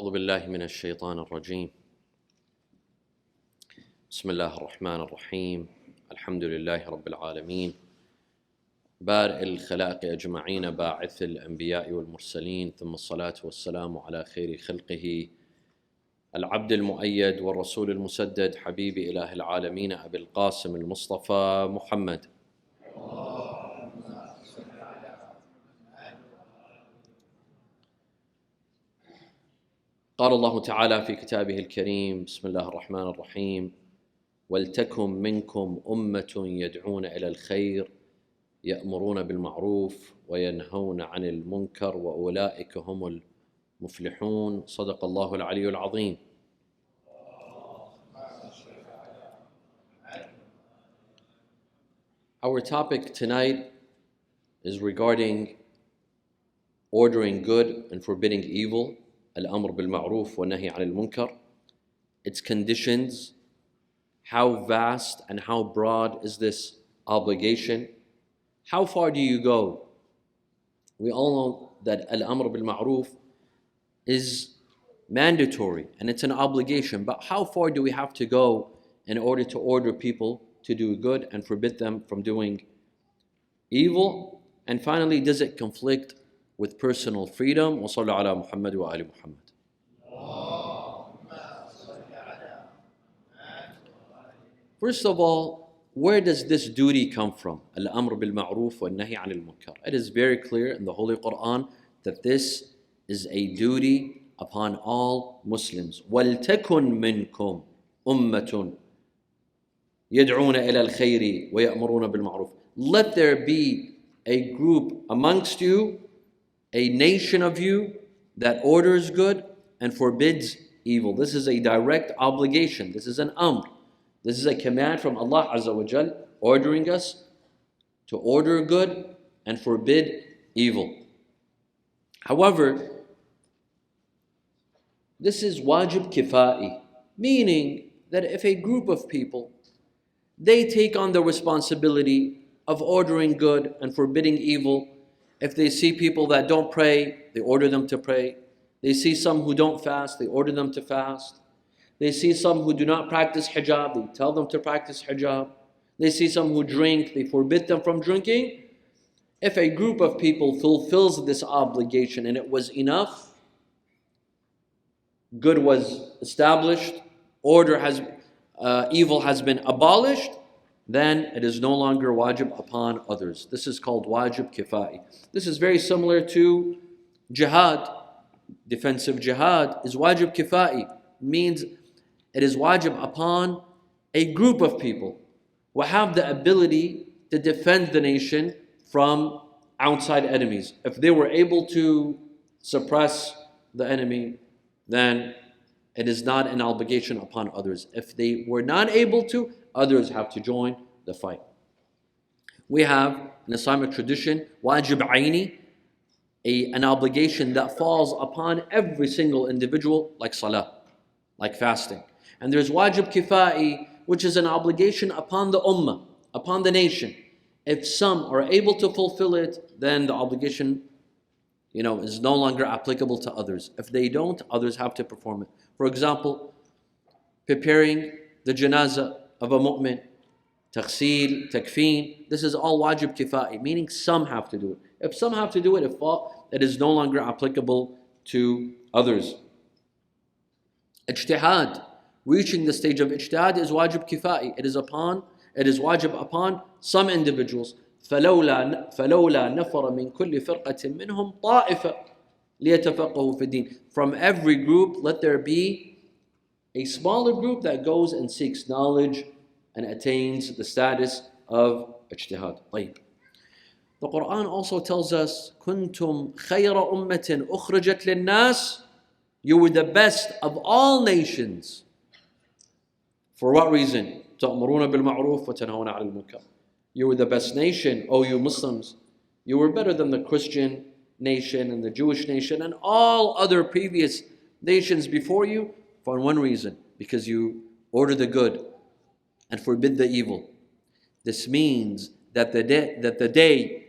أعوذ بالله من الشيطان الرجيم. بسم الله الرحمن الرحيم. الحمد لله رب العالمين، بارئ الخلائق أجمعين، باعث الأنبياء والمرسلين، ثم الصلاة والسلام على خير خلقه العبد المؤيد والرسول المسدد، حبيب إله العالمين أبي القاسم المصطفى محمد. قال الله تعالى في كتابه الكريم: بسم الله الرحمن الرحيم: ولتكن منكم أمة يدعون إلى الخير يأمرون بالمعروف وينهون عن المنكر وأولئك هم المفلحون. صدق الله العلي العظيم. Our topic tonight is regarding ordering good and forbidding evil, al-amr bil-ma'ruf wa nahi 'anil munkar, its conditions, how vast and how broad is this obligation, how far do you go? We all know that al-amr bil-ma'ruf is mandatory and it's an obligation, but how far do we have to go in order to order people to do good and forbid them from doing evil? And finally, does it conflict with personal freedom? Wa sallu ala Muhammad wa ali Muhammad. First of all, where does this duty come from? Al-amr bil-ma'ruf wa nahi 'anil munkar. It is very clear in the Holy Quran that this is a duty upon all Muslims. وَلْتَكُنْ مِنْكُمْ أُمَّةٌ يَدْعُونَ إِلَى الْخَيْرِ وَيَأْمُرُونَ بِالْمَعْرُوفِ. Let there be a group amongst you, a nation of you, that orders good and forbids evil. This is a direct obligation. This is an amr. This is a command from Allah Azza wa Jal, ordering us to order good and forbid evil. However, this is wajib kifa'i, meaning that if a group of people, they take on the responsibility of ordering good and forbidding evil. If they see people that don't pray, they order them to pray. They see some who don't fast, they order them to fast. They see some who do not practice hijab, they tell them to practice hijab. They see some who drink, they forbid them from drinking. If a group of people fulfills this obligation and it was enough, good was established, evil has been abolished, then it is no longer wajib upon others. This is called wajib kifa'i. This is very similar to jihad. Defensive jihad is wajib kifa'i, means it is wajib upon a group of people who have the ability to defend the nation from outside enemies. If they were able to suppress the enemy, then it is not an obligation upon others. If they were not able to, others have to join the fight. We have in Islamic tradition wajib aini, an obligation that falls upon every single individual, like salah, like fasting. And there's wajib kifa'i, which is an obligation upon the ummah, upon the nation. If some are able to fulfill it, then the obligation, is no longer applicable to others. If they don't, others have to perform it. For example, preparing the janazah of a mu'min, taghsil, takfeen, this is all wajib kifa'i, meaning some have to do it. If some have to do it, it is no longer applicable to others. Ijtihad, reaching the stage of ijtihad is wajib kifa'i. It is wajib upon some individuals. فَلَوْلَا نَفَرَ مِنْ كُلِّ فِرْقَةٍ مِّنْهُمْ طَائِفَةٌ لِيَتَفَقَّهُوا فِي الدِّينِ. From every group, let there be a smaller group that goes and seeks knowledge and attains the status of ijtihad. The Quran also tells us, كُنْتُمْ خَيْرَ أُمَّةٍ أُخْرِجَتْ لِلنَّاسِ. You were the best of all nations. For what reason? تَأْمُرُونَ بِالْمَعْرُوفِ وَتَنْهَوْنَ عَنِ الْمُنكَرِ. You were the best nation, O you Muslims. You were better than the Christian nation and the Jewish nation and all other previous nations before you for one reason, because you order the good and forbid the evil. This means that the day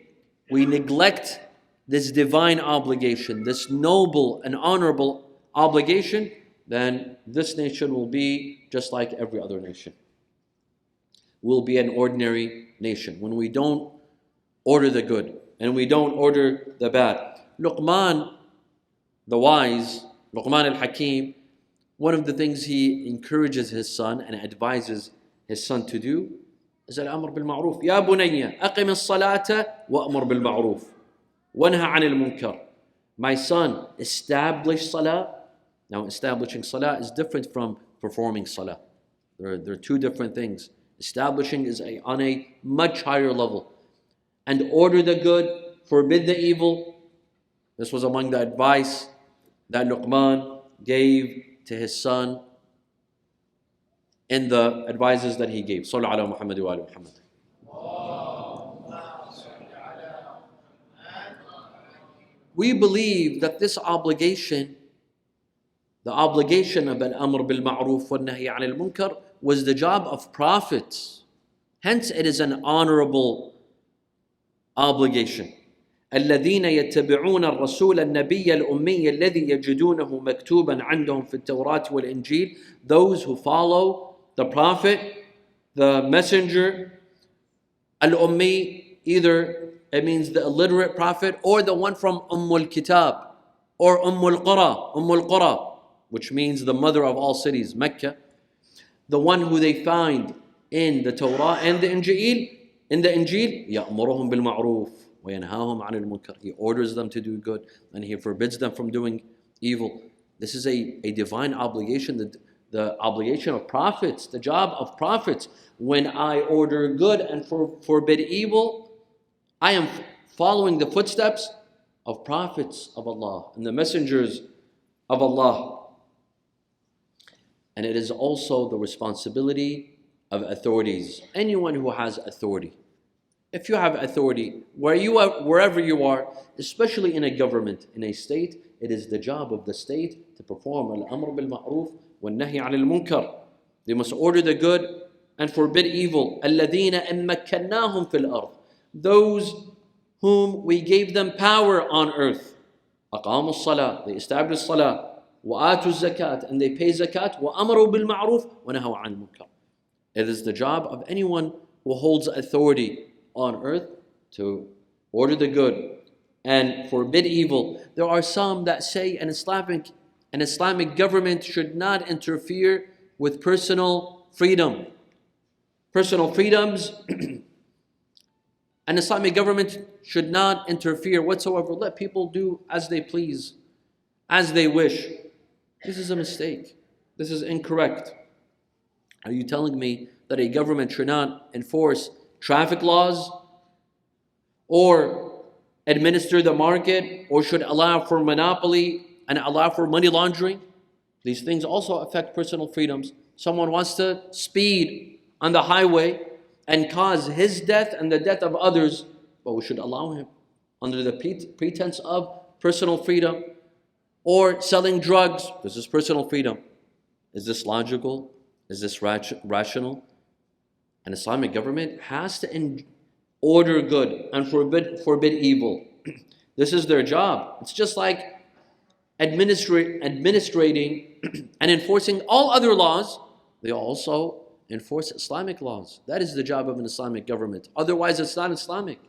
we neglect this divine obligation, this noble and honorable obligation, then this nation will be just like every other nation. We'll be an ordinary nation when we don't order the good and we don't order the bad. Luqman, the wise, Luqman al-Hakim, one of the things he encourages his son and advises his son to do is al-amr bil-ma'ruf. Ya bunayya, aqim as-salata wa'amur bil-ma'ruf. Wanha 'anil munkar. My son, establish salah. Now, establishing salah is different from performing salah. They're two different things. Establishing is on a much higher level. And order the good, forbid the evil. This was among the advice that Luqman gave to his son in the advices that he gave. Sallu ala Muhammad wa ala Muhammad. We believe that this obligation, the obligation of al-amr bil-ma'ruf wa-nahy 'anil munkar, was the job of prophets. Hence, it is an honorable obligation. الذين يتبعون الرسول النبي الأمي الذي يجدونه مكتوبا عندهم في التوراة والإنجيل. Those who follow the prophet, the messenger, al-ummi, either it means the illiterate prophet or the one from Kitab or Qura, which means the mother of all cities, Mecca. The one who they find in the Torah and the Injil, يأمرهم بالمعروف وينهاهم عن المنكر. He orders them to do good and he forbids them from doing evil. This is a divine obligation, the obligation of prophets, the job of prophets. When I order good and forbid evil, I am following the footsteps of prophets of Allah and the messengers of Allah. And it is also the responsibility of authorities. Anyone who has authority. If you have authority, wherever you are, especially in a government, in a state, it is the job of the state to perform al-amr bil-ma'ruf wa-nahy 'anil munkar. They must order the good and forbid evil. الَّذِينَ إِن مَّكَّنَّاهُمْ فِي الْأَرْضِ. Those whom we gave them power on earth. أَقَامُوا الصَّلَاةِ. They established salah. وَآتُوا الزَّكَاةِ. And they pay zakat. وَأَمَرُوا بِالْمَعْرُوفِ وَنَهَوْا عَنِ الْمُنكَرِ. It is the job of anyone who holds authority on earth to order the good and forbid evil. There are some that say an Islamic government should not interfere with personal freedom. Personal freedoms, an Islamic government should not interfere whatsoever. Let people do as they please, as they wish. This is a mistake. This is incorrect. Are you telling me that a government should not enforce traffic laws or administer the market or should allow for monopoly and allow for money laundering? These things also affect personal freedoms. Someone wants to speed on the highway and cause his death and the death of others, but we should allow him under the pretense of personal freedom. Or selling drugs, this is personal freedom. Is this logical? Is this rational? An Islamic government has to order good and forbid evil. This is their job. It's just like administrating and enforcing all other laws. They also enforce Islamic laws. That is the job of an Islamic government. Otherwise, it's not Islamic.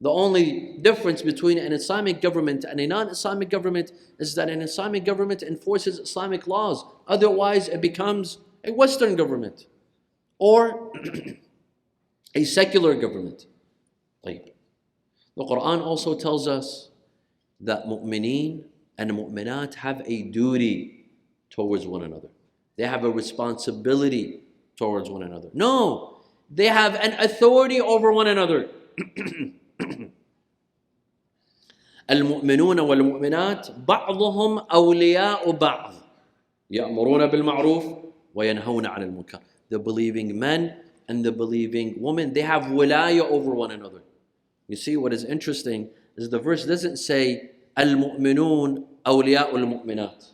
The only difference between an Islamic government and a non-Islamic government is that an Islamic government enforces Islamic laws. Otherwise, it becomes a Western government or a secular government. The Quran also tells us that mu'mineen and mu'minat have a duty towards one another. They have a responsibility towards one another. No, they have an authority over one another. المؤمنون والمؤمنات بعضهم أولياء بعض يأمرون بالمعروف وينهون عن المنكر. The believing men and the believing women, they have wilaya over one another. You see, what is interesting is the verse doesn't say المؤمنون أولياء المؤمنات,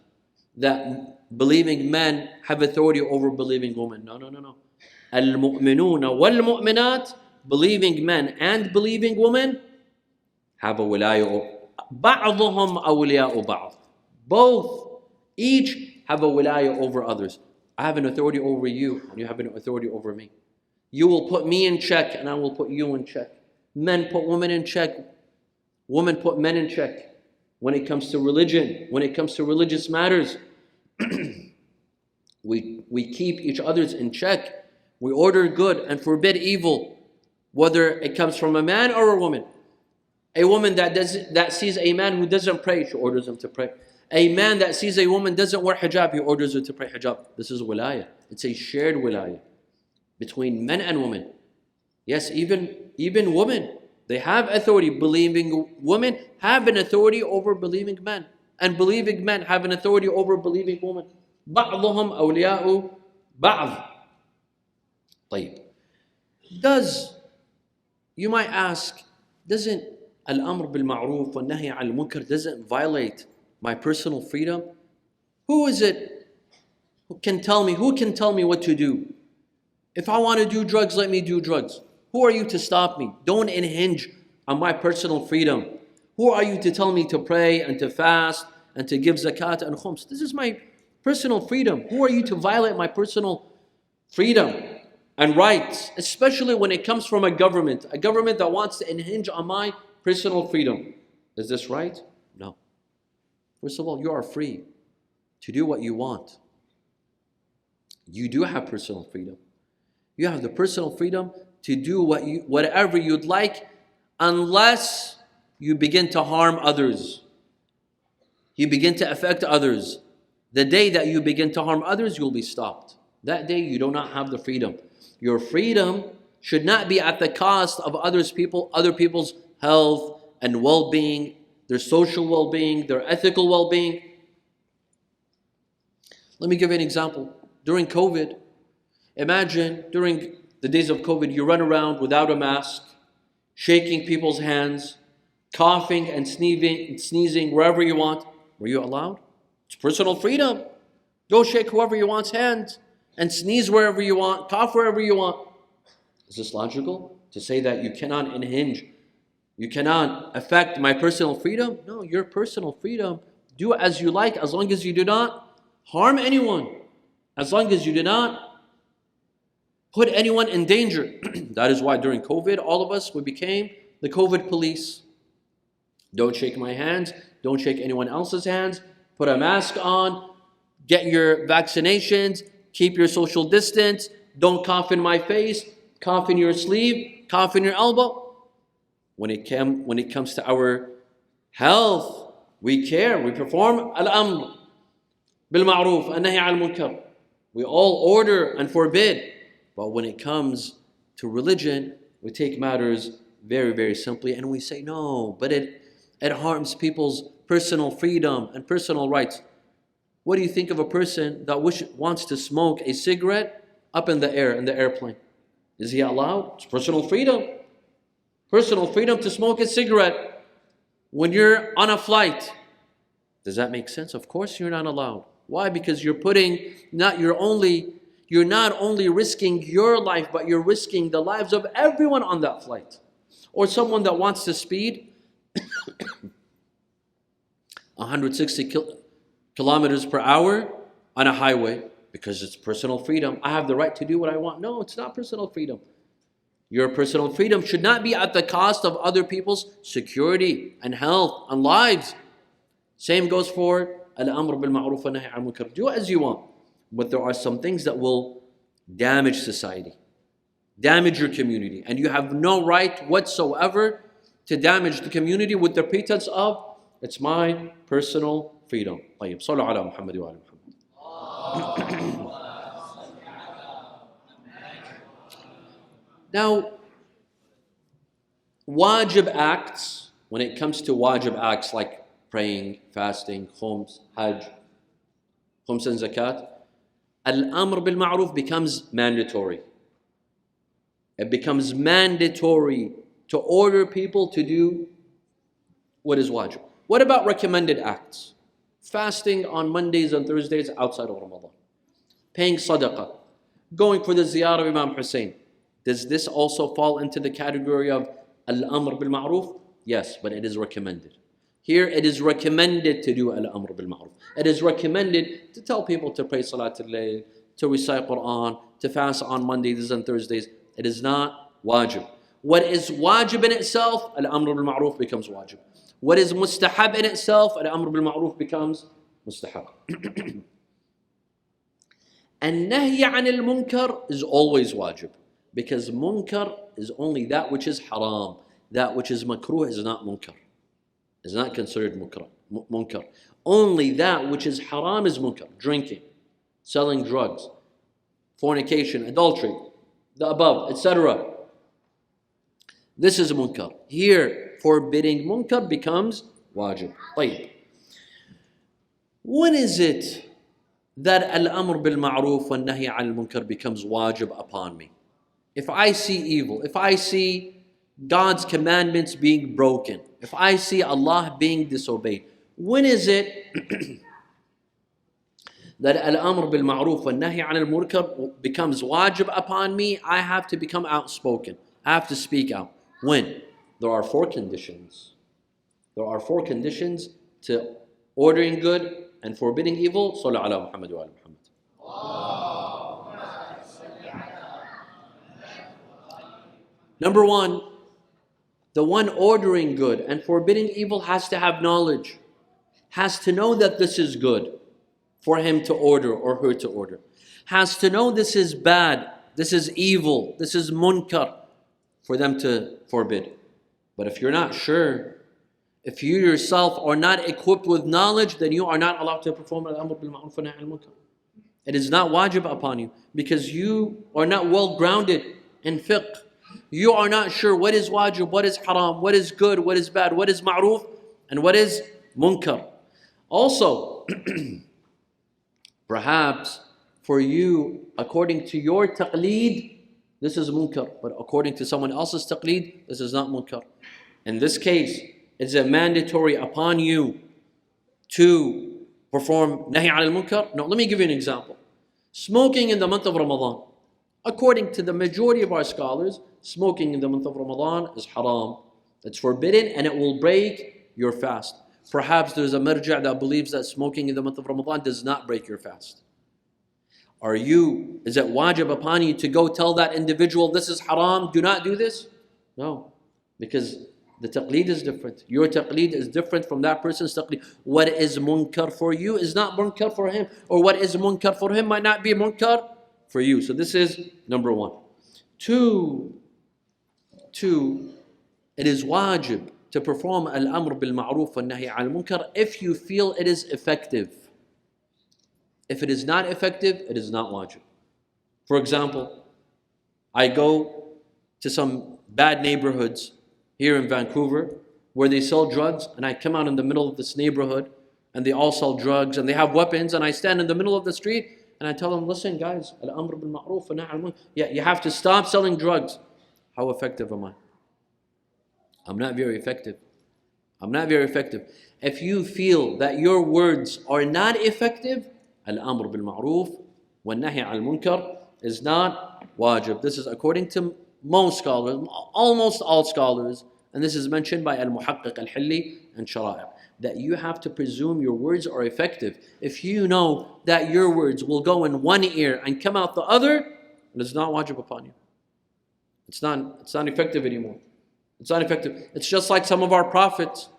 that believing men have authority over believing women. No. المؤمنون والمؤمنات, believing men and believing women have a wilaya. بعضهم أولياء بعض. Both Each have a wilaya over others. I have an authority over you, and you have an authority over me. You will put me in check, and I will put you in check. Men put women in check. Women put men in check. When it comes to religion, when it comes to religious matters, we keep each other's in check. We order good and forbid evil, whether it comes from a man or a woman. A woman that sees a man who doesn't pray, she orders him to pray. A man that sees a woman doesn't wear hijab, he orders her to pray hijab. This is wilaya. It's a shared wilaya between men and women. Yes, even women, they have authority. Believing women have an authority over believing men. And believing men have an authority over believing women. بعضهم أولياء بعض. طيب. You might ask, doesn't al-amr bil-ma'ruf wa-nahy al-munkar doesn't violate my personal freedom? Who is it who can tell me what to do? If I want to do drugs, let me do drugs. Who are you to stop me? Don't impinge on my personal freedom. Who are you to tell me to pray and to fast and to give zakat and khums? This is my personal freedom. Who are you to violate my personal freedom and rights, especially when it comes from a government that wants to impinge on my personal freedom? Is this right? No. First of all, you are free to do what you want. You do have personal freedom. You have the personal freedom to do whatever you'd like, unless you begin to harm others. You begin to affect others. The day that you begin to harm others, you'll be stopped. That day you do not have the freedom. Your freedom should not be at the cost of other people's health and well-being, their social well-being, their ethical well-being. Let me give you an example. During COVID, imagine during the days of COVID, you run around without a mask, shaking people's hands, coughing and sneezing wherever you want. Were you allowed? It's personal freedom. Go shake whoever you want's hands and sneeze wherever you want, cough wherever you want. Is this logical? To say that you cannot impinge, you cannot affect my personal freedom? No, your personal freedom, do as you like as long as you do not harm anyone, as long as you do not put anyone in danger. That is why during COVID, all of us, we became the COVID police. Don't shake my hands, don't shake anyone else's hands, put a mask on, get your vaccinations, keep your social distance, don't cough in my face, cough in your sleeve, cough in your elbow. When it comes to our health, we care, we perform al-amr bil-ma'ruf an-nahy al-munkar. We all order and forbid. But when it comes to religion, we take matters very, very simply and we say, no, but it harms people's personal freedom and personal rights. What do you think of a person that wants to smoke a cigarette up in the air, in the airplane? Is he allowed? It's personal freedom. Personal freedom to smoke a cigarette when you're on a flight. Does that make sense? Of course you're not allowed. Why? Because you're not only risking your life, but you're risking the lives of everyone on that flight. Or someone that wants to speed 160 kilometers per hour on a highway because it's personal freedom. I have the right to do what I want. No, it's not personal freedom. Your personal freedom should not be at the cost of other people's security and health and lives. Same goes for al-amr bil-ma'ruf wa nahy al-munkar. Do as you want. But there are some things that will damage society, damage your community. And you have no right whatsoever to damage the community with the pretense of, it's my personal freedom. طيب صلوا على محمد وعلى محمد. Now, wajib acts, when it comes to wajib acts like praying, fasting, khums, hajj, khums and zakat, al-amr bil-ma'ruf becomes mandatory. It becomes mandatory to order people to do what is wajib. What about recommended acts? Fasting on Mondays and Thursdays outside of Ramadan. Paying sadaqah. Going for the ziyarah of Imam Hossein. Does this also fall into the category of al-amr bil-ma'ruf? Yes, but it is recommended. Here it is recommended to do al-amr bil-ma'ruf. It is recommended to tell people to pray Salat al-Layl, to recite Quran, to fast on Mondays and Thursdays. It is not wajib. What is wajib in itself, al-amr bil-ma'ruf becomes wajib. What is mustahab in itself, al-amr bil-ma'ruf becomes mustahab. And nahy an al-munkar is always wajib. Because munkar is only that which is haram. That which is makruh is not munkar. Is not considered munkar. Only that which is haram is munkar. Drinking, selling drugs, fornication, adultery, the above, etc. This is munkar. Here, forbidding munkar becomes wajib. طيب. When is it that al-amr bil-ma'ruf wa nahy al-munkar becomes wajib upon me? If I see evil, if I see God's commandments being broken, if I see Allah being disobeyed, when is it that al-amr bil-ma'ruf wa nahy al-munkar becomes wajib upon me? I have to become outspoken. I have to speak out. When? There are 4 conditions. There are 4 conditions to ordering good and forbidding evil. Sallu ala Muhammad wa ala Muhammad. Number 1, the one ordering good and forbidding evil has to have knowledge, has to know that this is good for him to order or her to order, has to know this is bad, this is evil, this is munkar for them to forbid. But if you're not sure, if you yourself are not equipped with knowledge, then you are not allowed to perform al-amr bil-ma'ruf wa nahy al-munkar. It is not wajib upon you because you are not well grounded in fiqh. You are not sure what is wajib, what is haram, what is good, what is bad, what is ma'ruf, and what is munkar. Also, perhaps for you, according to your taqleed, this is munkar, but according to someone else's taqleed, this is not munkar. In this case, is it mandatory upon you to perform nahy al-munkar? No, let me give you an example. Smoking in the month of Ramadan. According to the majority of our scholars, smoking in the month of Ramadan is haram. It's forbidden and it will break your fast. Perhaps there's a marja' that believes that smoking in the month of Ramadan does not break your fast. Is it wajib upon you to go tell that individual, this is haram, do not do this? No, because the taqleed is different. Your taqleed is different from that person's taqleed. What is munkar for you is not munkar for him, or what is munkar for him might not be munkar for you. So this is number 1. 2, it is wajib to perform al-amr bil-ma'ruf wa nahy al-munkar if you feel it is effective. If it is not effective, it is not wajib. For example, I go to some bad neighborhoods here in Vancouver where they sell drugs, and I come out in the middle of this neighborhood and they all sell drugs and they have weapons, and I stand in the middle of the street and I tell them, listen guys, al-amr bil-ma'ruf wa nahy al-munkar, you have to stop selling drugs. How effective am I? I'm not very effective. If you feel that your words are not effective, al-amr bil-ma'ruf wa nahy al-munkar is not wajib. This is according to most scholars, almost all scholars, and this is mentioned by al-muhaqqiq al-hilli and shara'i', that you have to presume your words are effective. If you know that your words will go in one ear and come out the other, it is not wajib upon you. It's not effective anymore. It's not effective. It's just like some of our prophets.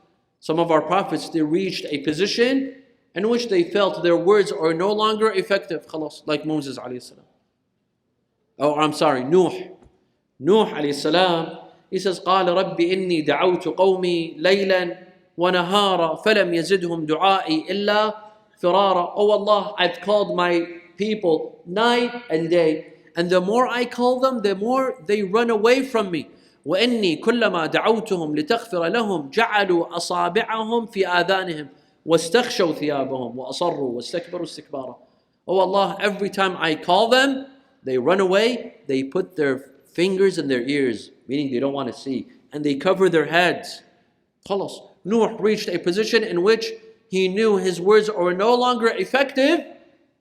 Some of our prophets, they reached a position in which they felt their words are no longer effective. Khalas, like Moses alayhi salam. Nuh alayhi salam. He says, قال رب إني دعوت قومي ليلا ونهارا فلم يزدهم دعائي إلا فرارا. Oh Allah, I've called my people night and day, and the more I call them, the more they run away from me. وإني كلما دعوتهم لتغفر لهم جعلوا أصابعهم في آذانهم واستغشوا ثيابهم وأصروا واستكبروا استكبارا. Oh Allah, every time I call them, they run away, they put their fingers in their ears, meaning they don't want to see, and they cover their heads. Khalas. Nuh reached a position in which he knew his words are no longer effective.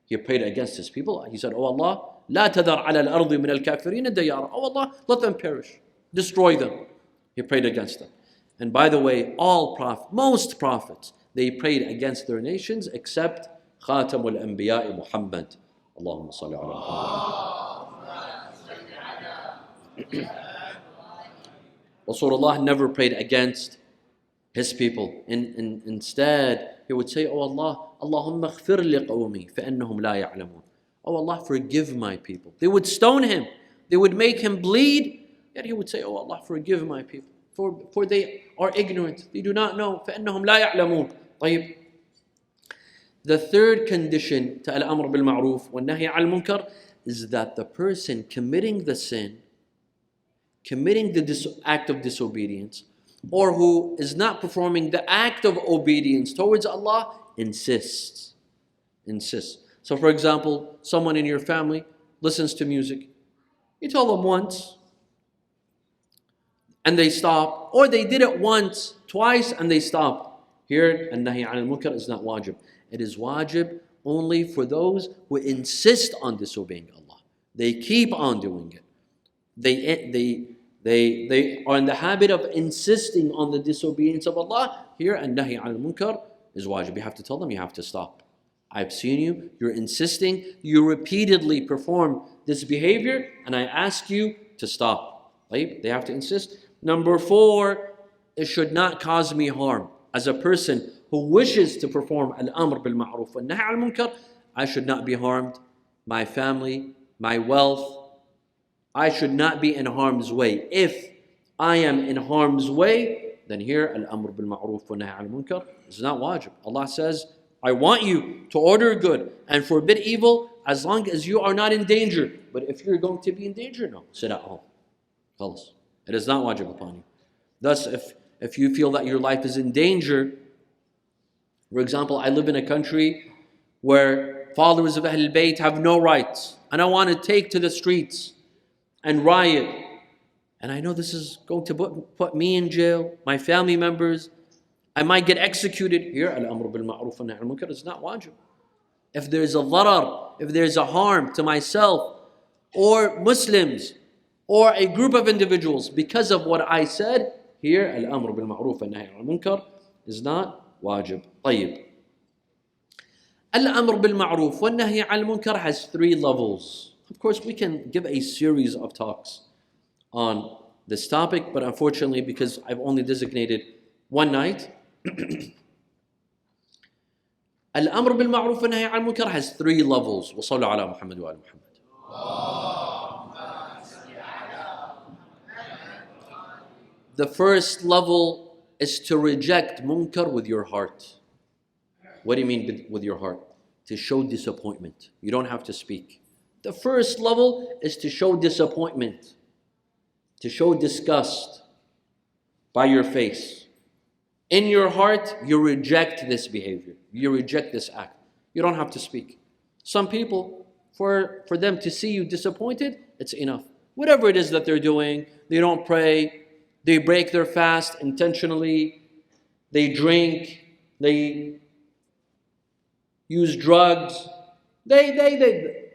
He prayed against his people. He said, Oh Allah, لا تذر على الأرض من الكافرين ديارا. Oh Allah, let them perish. Destroy them. He prayed against them. And by the way, most prophets, they prayed against their nations except Khatamul Anbiya Muhammad. Allahumma salli ala Muhammad. Rasulullah never prayed against his people. Instead, he would say, Oh Allah, Allahumma khfir li qawmi fa'annahum la ya'lamun. Oh Allah, forgive my people. They would stone him. They would make him bleed. Yet he would say, Oh Allah, forgive my people. For they are ignorant. They do not know. فَإِنَّهُمْ لَا يَعْلَمُونَ. طيب. The third condition to al-amr bil-ma'ruf wa-nahy al-munkar is that the person committing the sin, committing the act of disobedience, or who is not performing the act of obedience towards Allah, insists. So for example, someone in your family listens to music. You tell them once, and they stop, or they did it once, twice, and they stopped. Here, an-nahy al-munkar is not wajib. It is wajib only for those who insist on disobeying Allah. They keep on doing it. They are in the habit of insisting on the disobedience of Allah. Here, an-nahy al-munkar is wajib. You have to tell them, you have to stop. I've seen you, you're insisting, you repeatedly perform this behavior, and I ask you to stop. Right? They have to insist. Number 4, it should not cause me harm. As a person who wishes to perform al-amr bil-ma'ruf wa-nahy al-munkar, I should not be harmed. My family, my wealth, I should not be in harm's way. If I am in harm's way, then here al-amr bil-ma'ruf wa-nahy al-munkar is not wajib. Allah says, I want you to order good and forbid evil as long as you are not in danger. But if you're going to be in danger, no, sit at home. Khalas. It is not wajib upon you. Thus, if you feel that your life is in danger, for example, I live in a country where followers of Ahlul Bayt have no rights, and I want to take to the streets and riot, and I know this is going to put me in jail, my family members, I might get executed. Here, al-amr bil-ma'ruf wa-nahy al-munkar is not wajib. If there's a darar, if there's a harm to myself or Muslims or a group of individuals because of what I said, here al-amr bil-ma'ruf wa-nahy al-munkar is not wajib. طيب. Al-amr bil-ma'ruf wa-nahy al-munkar has 3 levels. Of course, we can give a series of talks on this topic, but unfortunately, because I've only designated one night, Al-amr bil-ma'ruf wa nahy al-munkar has 3 levels. Wa sallu ala Muhammad wa ala Muhammad. The first level is to reject munkar with your heart. What do you mean with your heart? To show disappointment. You don't have to speak. The first level is to show disappointment, to show disgust by your face. In your heart, you reject this behavior. You reject this act. You don't have to speak. Some people, for them to see you disappointed, it's enough. Whatever it is that they're doing, they don't pray, they break their fast intentionally, they drink, they use drugs, the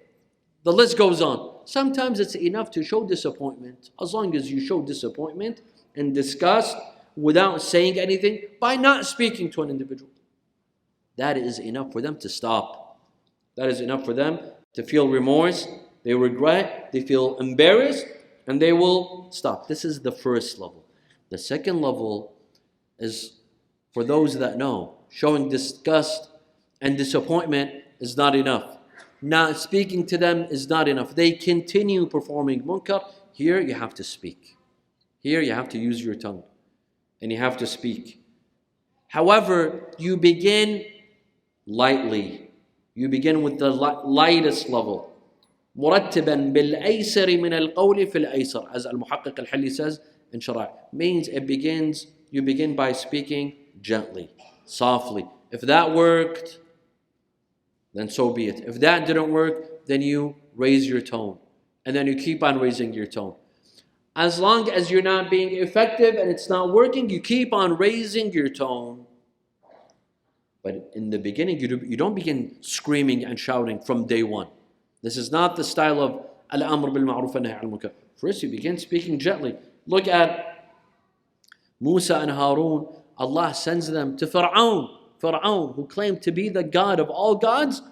list goes on. Sometimes it's enough to show disappointment. As long as you show disappointment and disgust without saying anything, by not speaking to an individual, that is enough for them to stop. That is enough for them to feel remorse, they regret, they feel embarrassed, and they will stop. This is the first level. The second level is for those that know, showing disgust and disappointment is not enough. Not speaking to them is not enough. They continue performing munkar. Here you have to speak. Here you have to use your tongue. And you have to speak. However, you begin lightly. You begin with the lightest level. مرتبا بالأيسر من القول في الأيسر, as Al-Muhaqqiq Al-Hilli says in Shara'. Means you begin by speaking gently, softly. If that worked, then so be it. If that didn't work, then you raise your tone. And then you keep on raising your tone. As long as you're not being effective and it's not working, you keep on raising your tone. But in the beginning, you don't begin screaming and shouting from day one. This is not the style of al-amr bil-ma'ruf wa nahy al-munkar. First, you begin speaking gently. Look at Musa and Harun, Allah sends them to Fir'aun, who claimed to be the God of all gods.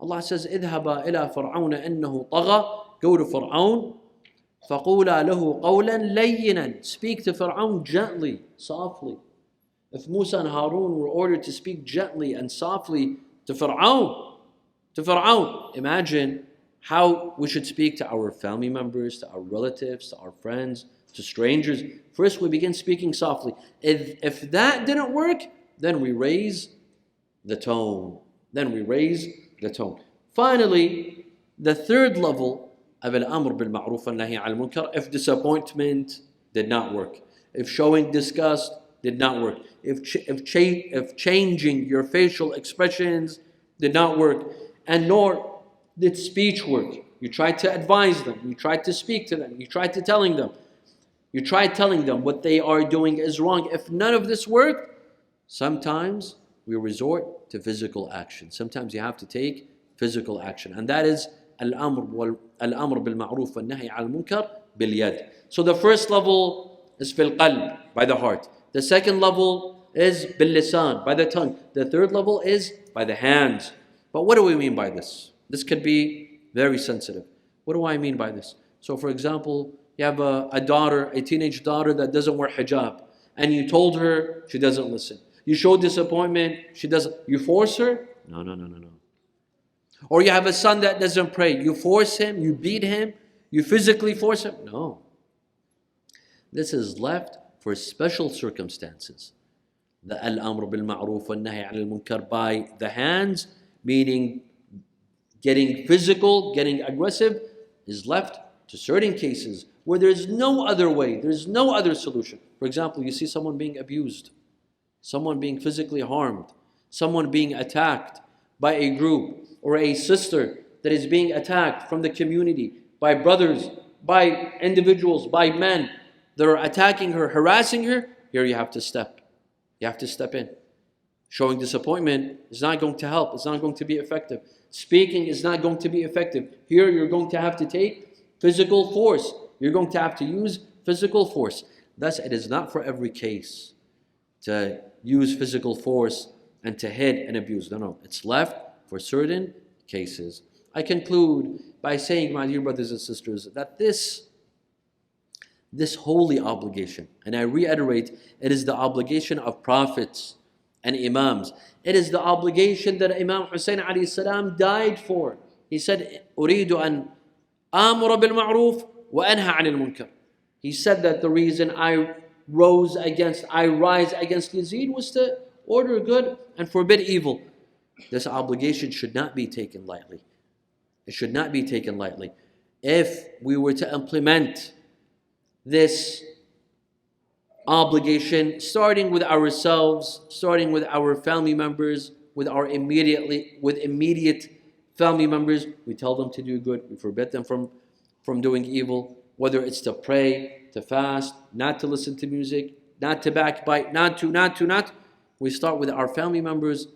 Allah says, اذهبا إلى فرعون إنه طغى. Go to Fir'aun. فقولا له قولا لينا. Speak to Fir'aun gently, softly. If Musa and Harun were ordered to speak gently and softly to Fir'aun, imagine how we should speak to our family members, to our relatives, to our friends, to strangers. First, we begin speaking softly. If that didn't work, then we raise the tone. Finally, the third level of al-amr bil-ma'ruf wal-nahy al-munkar, if disappointment did not work, if showing disgust did not work, if changing your facial expressions did not work, and nor did speech work. You tried to advise them, you tried to speak to them, you tried telling them what they are doing is wrong. If none of this worked, sometimes we resort to physical action. Sometimes you have to take physical action, and that is al-amr bil-ma'ruf wal-nahy al-munkar bil-yad. So the first level is fil qalb, by the heart. The second level is bil-lisan, by the tongue. The third level is by the hands. But what do we mean by this? This could be very sensitive. What do I mean by this? So for example, you have a teenage daughter that doesn't wear hijab, and you told her, she doesn't listen. You show disappointment, she doesn't. You force her? No. Or you have a son that doesn't pray. You force him, you beat him, you physically force him? No. This is left for special circumstances. The al-amr bil-ma'ruf wal-nahy al-munkar by the hands, meaning getting physical, getting aggressive, is left to certain cases where there's no other way, there's no other solution. For example, you see someone being abused, someone being physically harmed, someone being attacked by a group, or a sister that is being attacked from the community by brothers, by individuals, by men that are attacking her, harassing her. Here you have to step. You have to step in. Showing disappointment is not going to help. It's not going to be effective. Speaking is not going to be effective. Here you're going to have to take physical force. You're going to have to use physical force. Thus, it is not for every case to use physical force and to hit and abuse. No. It's left for certain cases. I conclude by saying, my dear brothers and sisters, that this holy obligation, and I reiterate, it is the obligation of prophets and imams. It is the obligation that Imam Hossein alayhi salam died for. He said, أريد أن آمر بالمعروف وأنهى عن المنكر. He said that the reason I rise against Yazid was to order good and forbid evil. This obligation should not be taken lightly. It should not be taken lightly. If we were to implement this obligation, starting with ourselves, starting with our family members, with immediate family members, we tell them to do good, we forbid them from doing evil, whether it's to pray, to fast, not to listen to music, not to backbite, not to. We start with our family members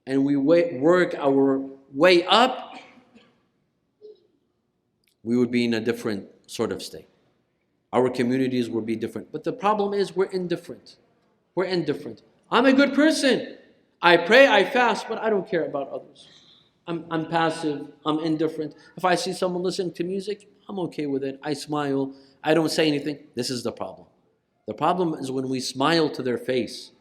and we work our way up, we would be in a different sort of state. Our communities would be different. But the problem is we're indifferent. I'm a good person. I pray, I fast, but I don't care about others. I'm passive, I'm indifferent. If I see someone listening to music, I'm okay with it. I smile, I don't say anything. This is the problem. The problem is when we smile to their face,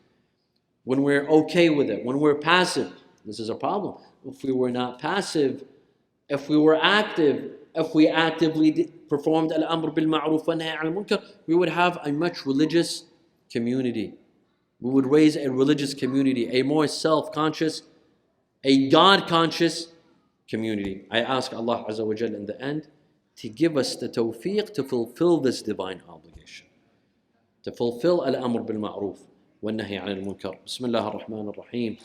when we're okay with it, when we're passive. This is a problem. If we were not passive, if we were active, if we actively performed al-amr bil-ma'ruf wa nahy al-munkar, we would have a much religious community. We would raise a religious community, a more self-conscious, a God-conscious community. I ask Allah Azza wa Jal in the end to give us the tawfiq to fulfill this divine obligation, to fulfill al-amr bil-ma'ruf wa nahy al-munkar. Bismillah ar-Rahman ar-Rahim.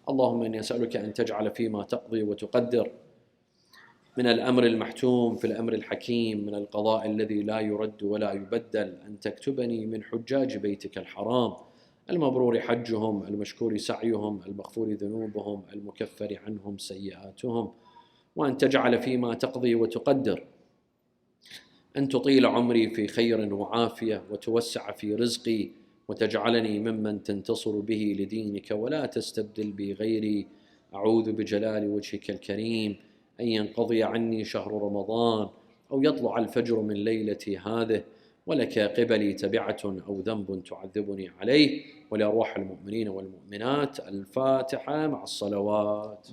Allahumma inni as'aluka an taj'ala fima taqdi wa tuqaddir من الأمر المحتوم في الأمر الحكيم من القضاء الذي لا يرد ولا يبدل أن تكتبني من حجاج بيتك الحرام المبرور حجهم المشكور سعيهم المغفور ذنوبهم المكفر عنهم سيئاتهم وأن تجعل فيما تقضي وتقدر أن تطيل عمري في خير وعافية وتوسع في رزقي وتجعلني ممن تنتصر به لدينك ولا تستبدل بي غيري. أعوذ بجلال وجهك الكريم أن ينقضي عني شهر رمضان أو يطلع الفجر من ليلتي هذه ولك قبلي تبعة أو ذنب تعذبني عليه، ولأرواح المؤمنين والمؤمنات. الفاتحة مع الصلوات.